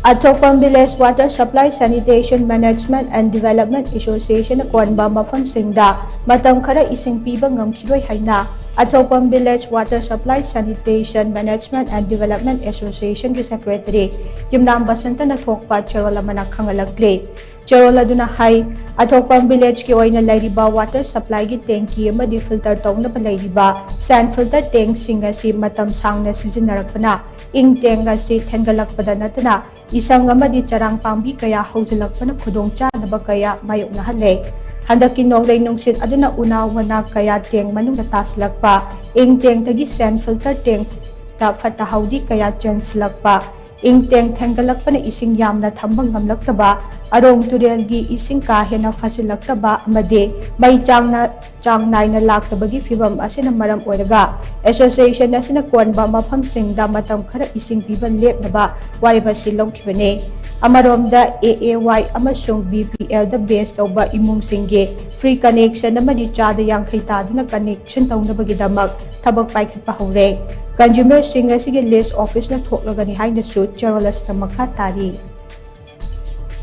Athokpam Village Water Supply Sanitation Management and Development Association KONBA MAPHAM SHINGda Matam Khara ising Piba Ngamkhiroi HAINA Athokpam Village Water Supply Sanitation Management and Development Association ki Secretary YUMNAM BASANTA na THOKPA CHEROL AMANA KHANGHALLAKLI CHEROL aduna hai Athokpam Village ki oina lairiba water supply ki tanki amadi filter tawna ba lairiba sand filter tank singa si matam sangna sizinnarakpana ing tank asi thengalakpada natana isang amadi charang pambi kaya haujalakpana khudongchanaba kaya mayoknahanle handaki nonglay nungsit aduna unawana kaya tank manungda taslakpa ing tank tagi sand filter tank ta fatahawdi kaya chanslakpa ing tank thengalakpana ising yamna thambang ngamlaktaba arong turelgi ising kahena fasilaktaba amade may chang naina laktabagi fibam asina maram oiraga association asina KONBA MAPHAM SHINGda Matam Khara ising piban lepnaba wariba silong khibane amaromda AAY amasung BPL da base tawba imung singge free connection amadi chada yangkhai taduna connection tawnabagi damak thabak paikhatpa hore consumer sing asige list office na thoklagani haina su CHEROL asna makha tari